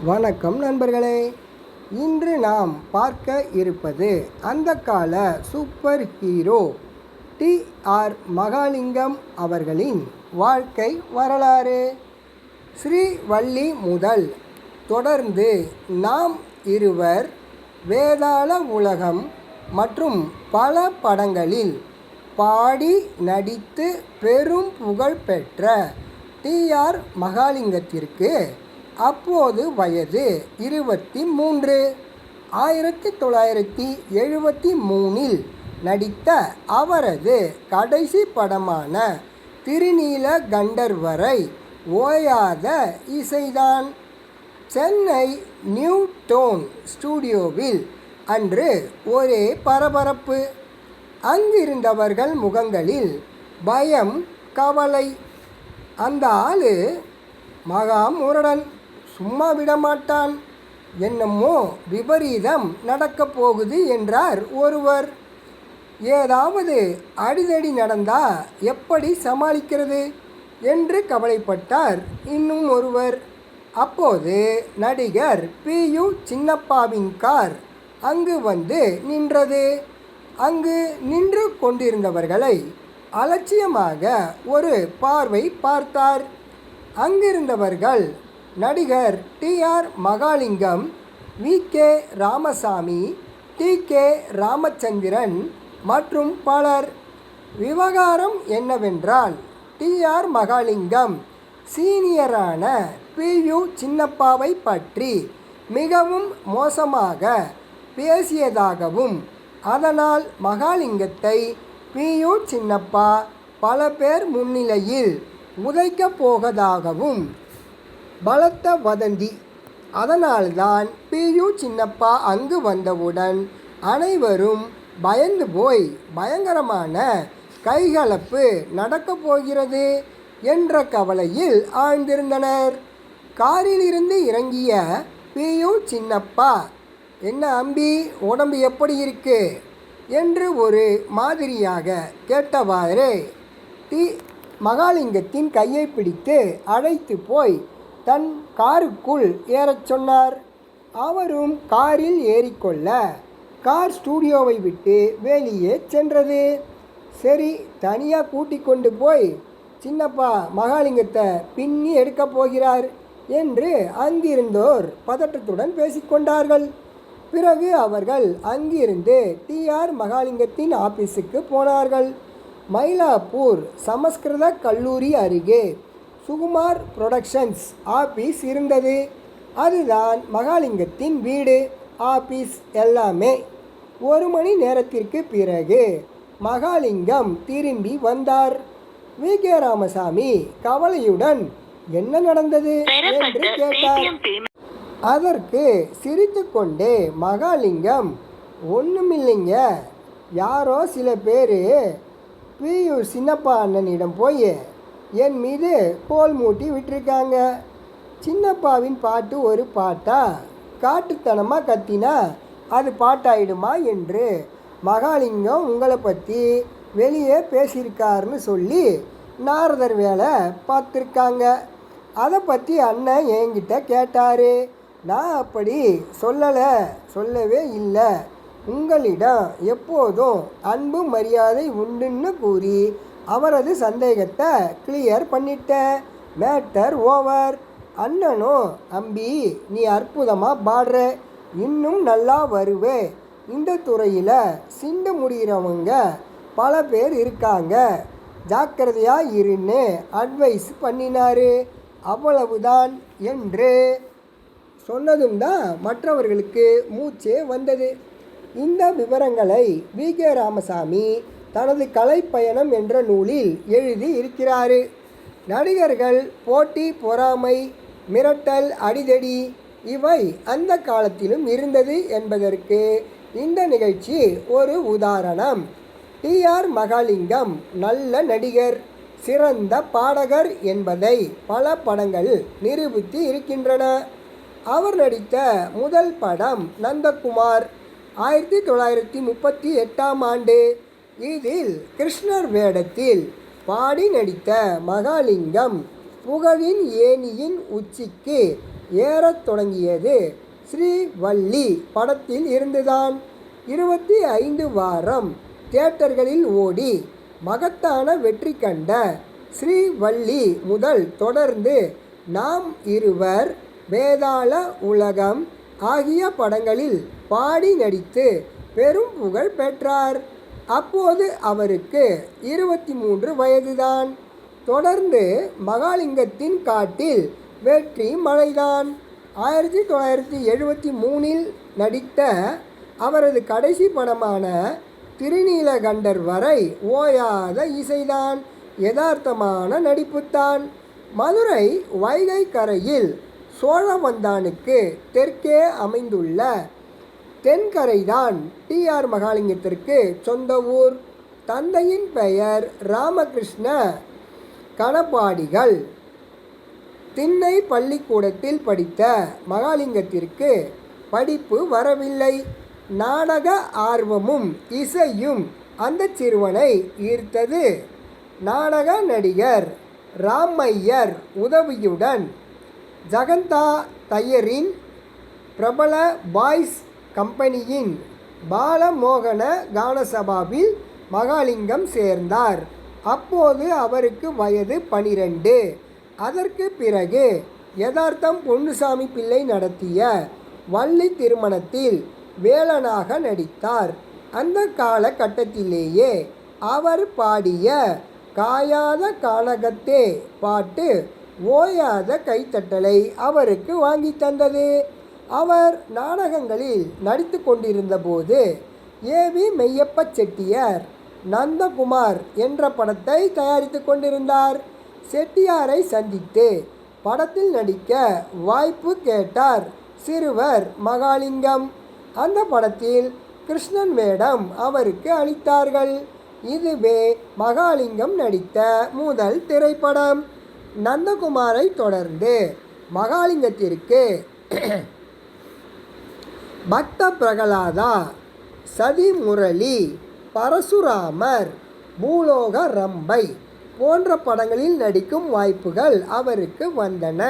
வணக்கம் நண்பர்களே. இன்று நாம் பார்க்க இருப்பது அந்த கால சூப்பர் ஹீரோ டி.ஆர். மகாலிங்கம் அவர்களின் வாழ்க்கை வரலாறு. ஸ்ரீவள்ளி முதல் தொடர்ந்து நாம் இருவர், வேதாள உலகம் மற்றும் பல படங்களில் பாடி நடித்து பெரும் புகழ் பெற்ற டி.ஆர். மகாலிங்கத்திற்கு அப்போது வயது 23. 1973 நடித்த அவரது கடைசி படமான திருநீல கண்டர்வரை ஓயாத இசைதான். சென்னை நியூ டோன் ஸ்டுடியோவில் அன்று ஒரே பரபரப்பு. அங்கிருந்தவர்கள் முகங்களில் பயம், கவலை. அந்த ஆளு மகா முரடன், சும்மா விடமாட்டான், என்னமோ விபரீதம் நடக்கப் போகுது என்றார் ஒருவர். ஏதாவது அடிதடி நடந்தா எப்படி சமாளிக்கிறது என்று கவலைப்பட்டார் இன்னும் ஒருவர். அப்போது நடிகர் பி.யு. சின்னப்பாவின் கார் அங்கு வந்து நின்றது. அங்கு நின்று கொண்டிருந்தவர்களை அலட்சியமாக ஒரு பார்வை பார்த்தார். அங்கிருந்தவர்கள் நடிகர் TR. Mahalingam, VK. Ramasamy, DK. Ramachandran மற்றும் பலர். விவகாரம் என்னவென்றால், டி.ஆர். மகாலிங்கம் சீனியரான பி.யு. சின்னப்பாவை பற்றி மிகவும் மோசமாக பேசியதாகவும், அதனால் மகாலிங்கத்தை பி.யு. சின்னப்பா பல பேர் முன்னிலையில் உதைக்கப் போவதாகவும் பலத்த வதந்தி. அதனால்தான் பி.யு. சின்னப்பா அங்கு வந்தவுடன் அனைவரும் பயந்து போய் பயங்கரமான கைகலப்பு நடக்கப் போகிறது என்ற கவலையில் ஆழ்ந்திருந்தனர். காரிலிருந்து இறங்கிய பி.யு. சின்னப்பா, என்ன அம்பி, உடம்பு எப்படி இருக்கு என்று ஒரு மாதிரியாக கேட்டவாறே மகாலிங்கத்தின் கையை பிடித்து அழைத்து போய் தன் காருக்குள் ஏறச் சொன்னார். அவரும் காரில் ஏறிக்கொள்ள கார் ஸ்டூடியோவை விட்டு வெளியே சென்றது. சரி, தனியாக கூட்டிக் கொண்டு போய் சின்னப்பா மகாலிங்கத்தை பின்னி எடுக்கப் போகிறார் என்று அங்கிருந்தோர் பதட்டத்துடன் பேசிக்கொண்டார்கள். பிறகு அவர்கள் அங்கிருந்து டி.ஆர். மகாலிங்கத்தின் ஆபீஸுக்கு போனார்கள். மயிலாப்பூர் சமஸ்கிருத கல்லூரி அருகே சுகுமார் புரொடக்ஷன்ஸ் ஆபீஸ் இருந்தது. அதுதான் மகாலிங்கத்தின் வீடு, ஆபீஸ் எல்லாமே. 1 மணி நேரத்திற்கு பிறகு மகாலிங்கம் திரும்பி வந்தார். வி.கே. ராமசாமி கவலையுடன், என்ன நடந்தது என்று கேட்டார். அதற்கு சிரித்து கொண்டே மகாலிங்கம், ஒன்றுமில்லைங்க, யாரோ சில பேர் பி.யு. சின்னப்பா அண்ணனிடம் போய் என் மீது கோல் மூட்டி விட்டுருக்காங்க. சின்னப்பாவின் பாட்டு ஒரு பாட்டா, காட்டுத்தனமாக கத்தினா அது பாட்டாயிடுமா என்று மகாலிங்கம் உங்களை பற்றி வெளியே பேசியிருக்காருன்னு சொல்லி நாரதர் வேலை பார்த்துருக்காங்க. அதை பற்றி அண்ணன் என்கிட்ட கேட்டார். நான் அப்படி சொல்லவே இல்லை. உங்களிடம் எப்போதும் அன்பு மரியாதை உண்டுன்னு கூறி அவரது சந்தேகத்தை கிளியர் பண்ணிட்டேன். Matter over. அண்ணனும், அம்பி, நீ அற்புதமாக பாடுற, இன்னும் நல்லா வருவே, இந்த துறையில் சிண்டு முடிகிறவங்க பல பேர் இருக்காங்க, ஜாக்கிரதையாக இருன்னு அட்வைஸ் பண்ணினார். அவ்வளவுதான் என்று சொன்னதும் தான் மற்றவர்களுக்கு மூச்சே வந்தது. இந்த விவரங்களை வி.கே. ராமசாமி தனது கலைப்பயணம் என்ற நூலில் எழுதி இருக்கிறார். நடிகர்கள் போட்டி, பொறாமை, மிரட்டல், அடிதடி இவை அந்த காலத்திலும் இருந்தது என்பதற்கு இந்த நிகழ்ச்சி ஒரு உதாரணம். டி.ஆர். மகாலிங்கம் நல்ல நடிகர், சிறந்த பாடகர் என்பதை பல படங்கள் நிரூபித்து இருக்கின்றன. அவர் நடித்த முதல் படம் நந்தகுமார், 1938 இதில் கிருஷ்ணர் வேடத்தில் பாடி நடித்த மகாலிங்கம் புகழின் ஏணியின் உச்சிக்கு ஏறத் தொடங்கியது ஸ்ரீவள்ளி படத்தில் இருந்துதான். 25 வாரம் தியேட்டர்களில் ஓடி மகத்தான வெற்றி கண்ட ஸ்ரீவள்ளி முதல் தொடர்ந்து நாம் இருவர், வேதாள உலகம் ஆகிய படங்களில் பாடி நடித்து பெரும் புகழ் பெற்றார். அப்போது அவருக்கு 23 வயதுதான். தொடர்ந்து மகாலிங்கத்தின் காட்டில் வெற்றி மழைதான். 1973 நடித்த அவரது கடைசி படமான திருநீலகண்டர் வரை ஓயாத இசைதான், யதார்த்தமான நடிப்புத்தான். மதுரை வைகை கரையில் சோழவந்தானுக்கு தெற்கே அமைந்துள்ள தென்கரைதான் டி.ஆர். மகாலிங்கத்திற்கு சொந்த ஊர். தந்தையின் பெயர் ராமகிருஷ்ண கணபாடிகள். திண்ணை பள்ளிக்கூடத்தில் படித்த மகாலிங்கத்திற்கு படிப்பு வரவில்லை. நாடக ஆர்வமும் இசையும் அந்த சிறுவனை ஈர்த்தது. நாடக நடிகர் ராமையர் உதவியுடன் ஜகந்தா தையரின் பிரபல பாய்ஸ் கம்பெனியின் பாலமோகன கானசபாவில் மகாலிங்கம் சேர்ந்தார். அப்போது அவருக்கு வயது 12. அதற்கு பிறகு யதார்த்தம் பொன்னுசாமி பிள்ளை நடத்திய வள்ளி திருமணத்தில் வேலனாக நடித்தார். அந்த காலகட்டத்திலேயே அவர் பாடிய காயாத கானகத்தே பாட்டு ஓயாத கைத்தட்டலை அவருக்கு வாங்கி தந்தது. அவர் நாடகங்களில் நடித்து கொண்டிருந்த போது ஏ.வி. மெய்யப்ப செட்டியார் நந்தகுமார் என்ற படத்தை தயாரித்து கொண்டிருந்தார். செட்டியாரை சந்தித்து படத்தில் நடிக்க வாய்ப்பு கேட்டார் சிறுவர் மகாலிங்கம். அந்த படத்தில் கிருஷ்ணன் வேடம் அவருக்கு அளித்தார்கள். இதுவே மகாலிங்கம் நடித்த முதல் திரைப்படம். நந்தகுமாரை தொடர்ந்து மகாலிங்கத்திற்கு பக்த பிரகலாதா, சதி முரளி, பரசுராமர், பூலோக ரம்பை போன்ற படங்களில் நடிக்கும் வாய்ப்புகள் அவருக்கு வந்தன.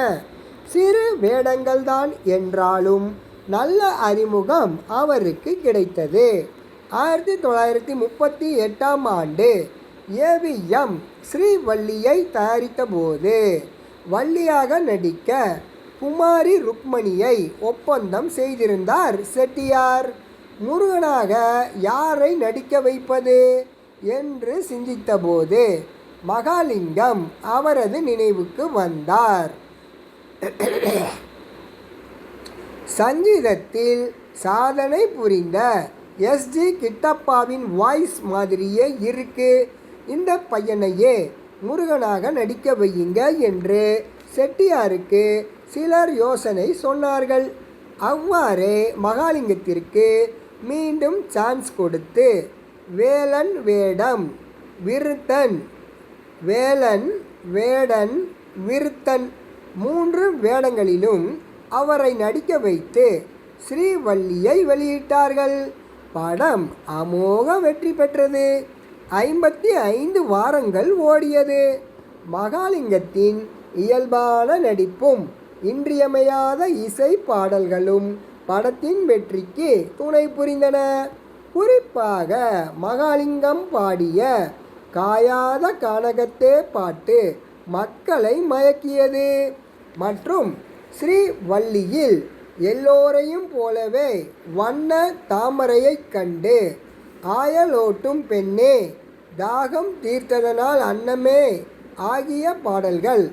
சிறு வேடங்கள்தான் என்றாலும் நல்ல அறிமுகம் அவருக்கு கிடைத்தது. 1938ஆம் ஆண்டு ஏவிஎம் ஸ்ரீவள்ளியை தயாரித்த போது வள்ளியாக நடிக்க குமாரி ருக்மணியை ஒப்பந்தம் செய்திருந்தார் செட்டியார். முருகனாக யாரை நடிக்க வைப்பது என்று சிந்தித்தபோது மகாலிங்கம் அவரது நினைவுக்கு வந்தார். சங்கீதத்தில் சாதனை புரிந்த எஸ்.ஜி. கிட்டப்பாவின் வாய்ஸ் மாதிரியே இருக்கு, இந்த பையனையே முருகனாக நடிக்க வையுங்க என்று செட்டியாருக்கு சிலர் யோசனை சொன்னார்கள். அவ்வாறே மகாலிங்கத்திற்கு மீண்டும் சான்ஸ் கொடுத்து வேலன் வேடம், விருத்தன், வேலன் வேடன், விருத்தன் 3 வேடங்களிலும் அவரை நடிக்க வைத்து ஸ்ரீவள்ளியை வெளியிட்டார்கள். படம் அமோக வெற்றி பெற்றது. 55 வாரங்கள் ஓடியது. மகாலிங்கத்தின் இயல்பான நடிப்பும் இன்றியமையாத இசை பாடல்களும் படத்தின் வெற்றிக்கு துணை புரிந்தன. குறிப்பாக மகாலிங்கம் பாடிய காயாத கானகத்தே பாட்டு மக்களை மயக்கியது. மற்றும் ஸ்ரீவள்ளியில் எல்லோரையும் போலவே வண்ண தாமரையைக் கண்டு ஆயலோட்டும் பெண்ணே, தாகம் தீர்த்ததனால் அன்னமே ஆகிய பாடல்கள்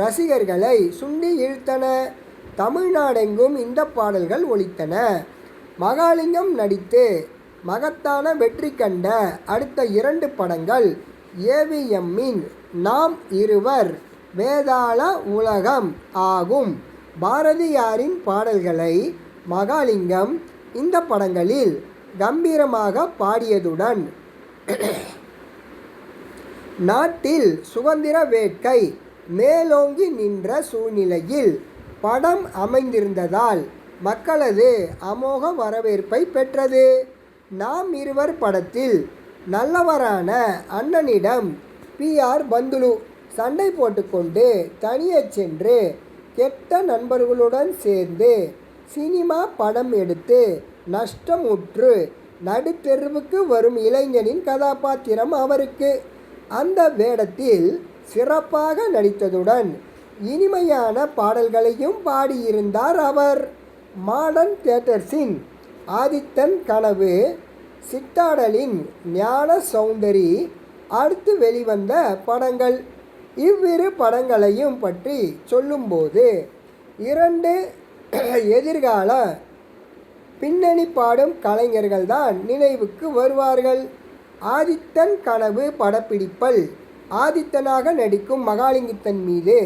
ரசிகர்களை சுண்டி இழுத்தன. தமிழ்நாடெங்கும் இந்த பாடல்கள் ஒலித்தன. மகாலிங்கம் நடித்து மகத்தான வெற்றி கண்ட அடுத்த 2 படங்கள் ஏவிஎம்மின் நாம் இருவர், வேதாள உலகம் ஆகும். பாரதியாரின் பாடல்களை மகாலிங்கம் இந்த படங்களில் கம்பீரமாக பாடியதுடன் நாட்டில் சுதந்திர வேட்கை மேலோங்கி நின்ற சூழ்நிலையில் படம் அமைந்திருந்ததால் மக்களது அமோக வரவேற்பை பெற்றது. நாம் இருவர் படத்தில் நல்லவரான அண்ணனிடம் பி.ஆர். பந்துலு சண்டை போட்டுக்கொண்டு தனியே சென்று கெட்ட நண்பர்களுடன் சேர்ந்து சினிமா படம் எடுத்து நஷ்டமுற்று நடுத்தெருவுக்கு வரும் இளைஞனின் கதாபாத்திரம் அவருக்கு. அந்த வேடத்தில் சிறப்பாக நடித்ததுடன் இனிமையான பாடல்களையும் பாடியிருந்தார் அவர். மாடர்ன் தியேட்டர்ஸின் ஆதித்தன் கனவு, சித்தாடலின் ஞான சௌந்தரி அடுத்து வெளிவந்த படங்கள். இவ்விரு படங்களையும் பற்றி சொல்லும்போது இரண்டு எதிர்கால பின்னணி பாடும் கலைஞர்கள்தான் நினைவுக்கு வருவார்கள். ஆதித்தன் கனவு படப்பிடிப்பில் ஆதித்தனாக நடிக்கும் மகாலிங்கத்தின் மீது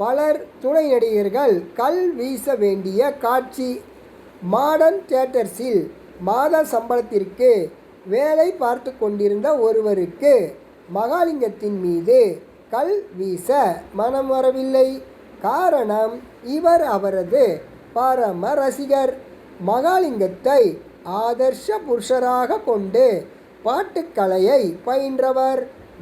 பலர் துணை நடிகர்கள் கல் வீச வேண்டிய காட்சி. மாடர்ன் தியேட்டர்ஸில் மாத சம்பளத்திற்கு வேலை பார்த்து கொண்டிருந்த ஒருவருக்கு மகாலிங்கத்தின் மீது கல் வீச மனம் வரவில்லை. காரணம், இவர் அவரது பரம ரசிகர். மகாலிங்கத்தை ஆதர்ஷ புருஷராக கொண்டு பாட்டுக்கலையை பயின்றவர்.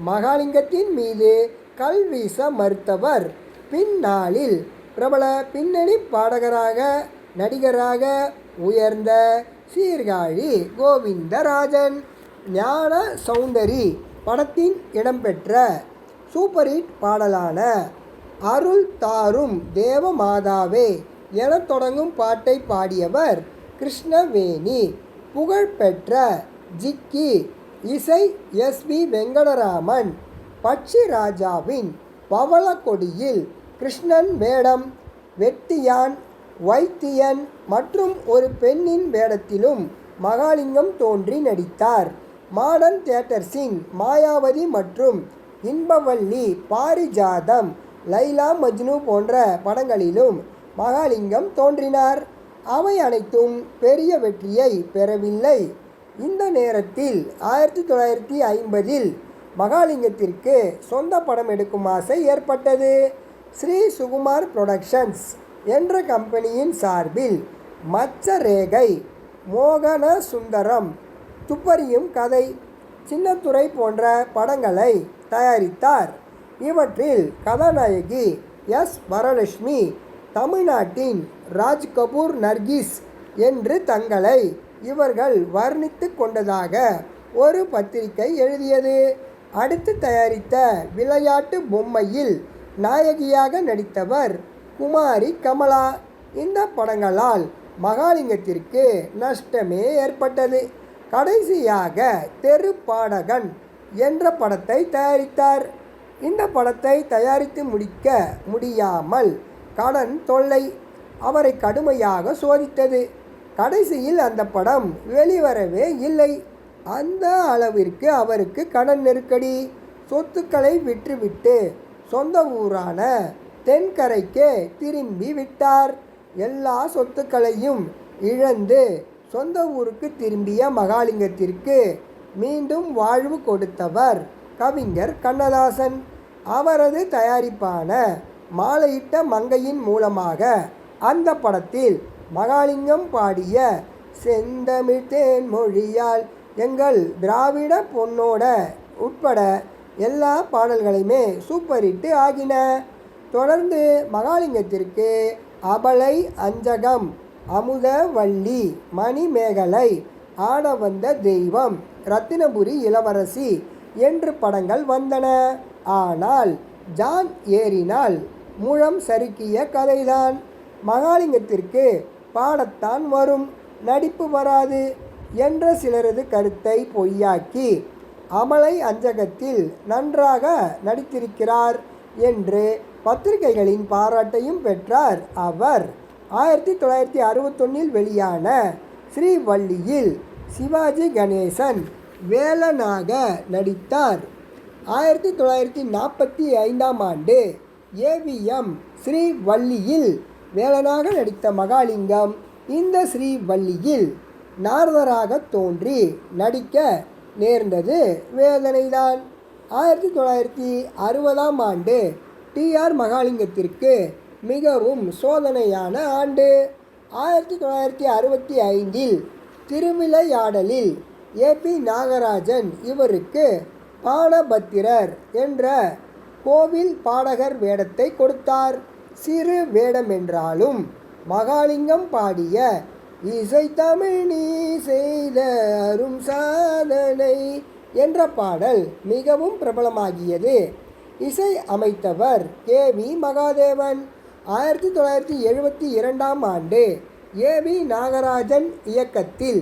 மகாலிங்கத்தின் மீது கல் வீச மறுத்தவர் பின்னாளில் பிரபல பின்னணி பாடகராக நடிகராக உயர்ந்த சீர்காழி கோவிந்தராஜன். ஞான சௌந்தரி படத்தின் இடம்பெற்ற சூப்பர் ஹிட் பாடலான அருள் தாரும் தேவமாதாவே என தொடங்கும் பாட்டை பாடியவர் கிருஷ்ணவேணி. புகழ்பெற்ற ஜிக்கி இசை எஸ்.வி. வெங்கடராமன். பட்சிராஜாவின் பவளக்கொடியில் கிருஷ்ணன் வேடம், வெட்டியான், வைத்தியன் மற்றும் ஒரு பெண்ணின் வேடத்திலும் மகாலிங்கம் தோன்றி நடித்தார். மாடர்ன் தியேட்டர்ஸின் மாயாவதி மற்றும் இன்பவல்லி, பாரிஜாதம், லைலா மஜ்னு போன்ற படங்களிலும் மகாலிங்கம் தோன்றினார். அவை அனைத்தும் பெரிய வெற்றியை பெறவில்லை. இந்த நேரத்தில் 1950இல் மகாலிங்கத்திற்கு சொந்த படம் எடுக்கும் ஆசை ஏற்பட்டது. ஸ்ரீ சுகுமார் புரொடக்ஷன்ஸ் என்ற கம்பெனியின் சார்பில் மச்சரேகை, மோகன சுந்தரம், துப்பறியும் கதை, சின்னத்துரை போன்ற படங்களை தயாரித்தார். இவற்றில் கதாநாயகி எஸ். வரலட்சுமி தமிழ்நாட்டின் ராஜ் கபூர் நர்கிஸ் என்று தங்களை இவர்கள் வர்ணித்து கொண்டதாக ஒரு பத்திரிகை எழுதியது. அடுத்து தயாரித்த விளையாட்டு பொம்மையில் நாயகியாக நடித்தவர் குமாரி கமலா. இந்த படங்களால் மகாலிங்கத்திற்கு நஷ்டமே ஏற்பட்டது. கடைசியாக தெரு பாடகன் என்ற படத்தை தயாரித்தார். இந்த படத்தை தயாரித்து முடிக்க முடியாமல் கடன் தொல்லை அவரை கடுமையாக சோதித்தது. கடைசியில் அந்த படம் வெளிவரவே இல்லை. அந்த அளவிற்கு அவருக்கு கடன் நெருக்கடி. சொத்துக்களை விற்றுவிட்டு சொந்த ஊரான தென்கரைக்கே திரும்பி விட்டார். எல்லா சொத்துக்களையும் இழந்து சொந்த ஊருக்கு திரும்பிய மகாலிங்கத்திற்கு மீண்டும் வாழ்வு கொடுத்தவர் கவிஞர் கண்ணதாசன். அவரது தயாரிப்பான மாலையிட்ட மங்கையின் மூலமாக அந்த படத்தில் மகாலிங்கம் பாடிய செந்தமிழ் தேன் மொழியால் எங்கள் திராவிட பொன்னோட உட்பட எல்லா பாடல்களையுமே சூப்பர் ஹிட் ஆகின. தொடர்ந்து மகாலிங்கத்திற்கு அபலை அஞ்சகம், அமுதவள்ளி, மணிமேகலை, ஆட வந்த தெய்வம், ரத்தினபுரி இளவரசி என்று படங்கள் வந்தன. ஆனால் ஜான் ஏறினால் முழம் சறுக்கிய கதைதான். மகாலிங்கத்திற்கு பாடத்தான் வரும், நடிப்பு வராது என்ற சிலரது கருத்தை பொய்யாக்கி அமலை அஞ்சகத்தில் நன்றாக நடித்திருக்கிறார் என்று பத்திரிகைகளின் பாராட்டையும் பெற்றார் அவர். 1961இல் வெளியான ஸ்ரீவள்ளியில் சிவாஜி கணேசன் வேலனாக நடித்தார். 1945ஆம் ஆண்டு ஏவிஎம் ஸ்ரீவள்ளியில் வேலனாக நடித்த மகாலிங்கம் இந்த ஸ்ரீவள்ளியில் நாரதராக தோன்றி நடிக்க நேர்ந்தது வேதனைதான். 1960ஆம் ஆண்டு டி.ஆர். மகாலிங்கத்திற்கு மிகவும் சோதனையான ஆண்டு. 1965இல் திருவிளையாடலில் ஏ.பி. நாகராஜன் இவருக்கு பாணபத்திரர் என்ற கோவில் பாடகர் வேடத்தை கொடுத்தார். சிறு வேடமென்றாலும் மகாலிங்கம் பாடிய இசை தமிழ் நீ செய்த அரும் சாதனை என்ற பாடல் மிகவும் பிரபலமாகியது. இசை அமைத்தவர் கே.வி. மகாதேவன். 1972ஆம் ஆண்டு ஏ.வி. நாகராஜன் இயக்கத்தில்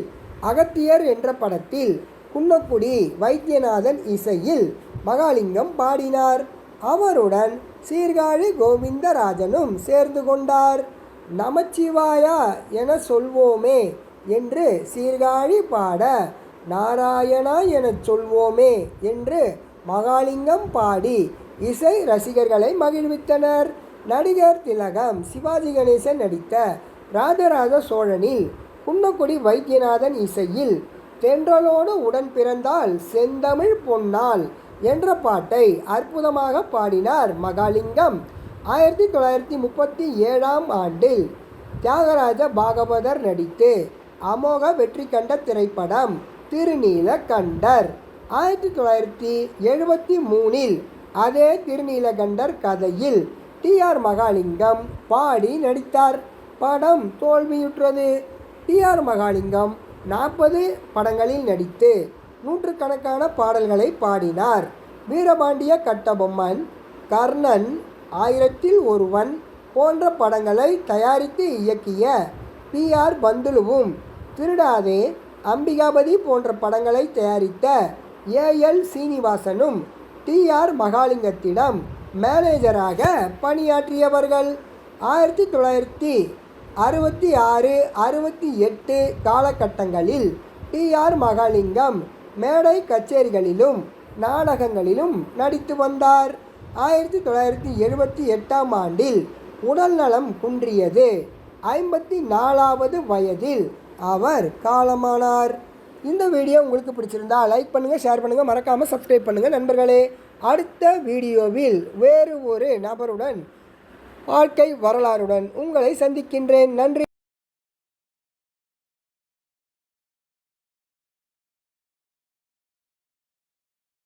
அகத்தியர் என்ற படத்தில் குன்னக்குடி வைத்தியநாதன் இசையில் மகாலிங்கம் பாடினார். அவருடன் சீர்காழி கோவிந்தராஜனும் சேர்ந்து கொண்டார். நமச்சிவாயா என சொல்வோமே என்று சீர்காழி பாட நாராயணா எனச் சொல்வோமே என்று மகாலிங்கம் பாடி இசை ரசிகர்களை மகிழ்வித்தனர். நடிகர் திலகம் சிவாஜி கணேசன் நடித்த ராஜராஜ சோழனில் குன்னக்குடி வைத்தியநாதன் இசையில் தென்றலோடு உடன் பிறந்தால் செந்தமிழ் பொன்னால் என்ற பாட்டை அற்புதமாக பாடினார் மகாலிங்கம். 1937ஆம் ஆண்டில் தியாகராஜ பாகவதர் நடித்து அமோக வெற்றி கண்ட திரைப்படம் திருநீலகண்டர். 1973இல் அதே திருநீலகண்டர் கதையில் டி.ஆர். மகாலிங்கம் பாடி நடித்தார். படம் தோல்வியுற்றது. டி.ஆர். மகாலிங்கம் 40 படங்களில் நடித்து நூற்றுக்கணக்கான பாடல்களை பாடினார். வீரபாண்டிய கட்டபொம்மன், கர்ணன், 1000ல் ஒருவன் போன்ற படங்களை தயாரித்து இயக்கிய பி.ஆர். பந்துலுவும், திருடாதே, அம்பிகாபதி போன்ற படங்களை தயாரித்த ஏ.எல். சீனிவாசனும் டி.ஆர். மகாலிங்கத்திடம் மேனேஜராக பணியாற்றியவர்கள். 1966-68 காலகட்டங்களில் டி.ஆர். மகாலிங்கம் மேடை கச்சேரிகளிலும் நாடகங்களிலும் நடித்து வந்தார். 1978ஆம் ஆண்டில் உடல்நலம் குன்றியது. 54வது வயதில் அவர் காலமானார். இந்த வீடியோ உங்களுக்கு பிடிச்சிருந்தா லைக் பண்ணுங்கள், ஷேர் பண்ணுங்கள், மறக்காமல் சப்ஸ்கிரைப் பண்ணுங்கள் நண்பர்களே. அடுத்த வீடியோவில் வேறு ஒரு நபருடன் வாழ்க்கை வரலாறுடன் உங்களை சந்திக்கின்றேன். நன்றி.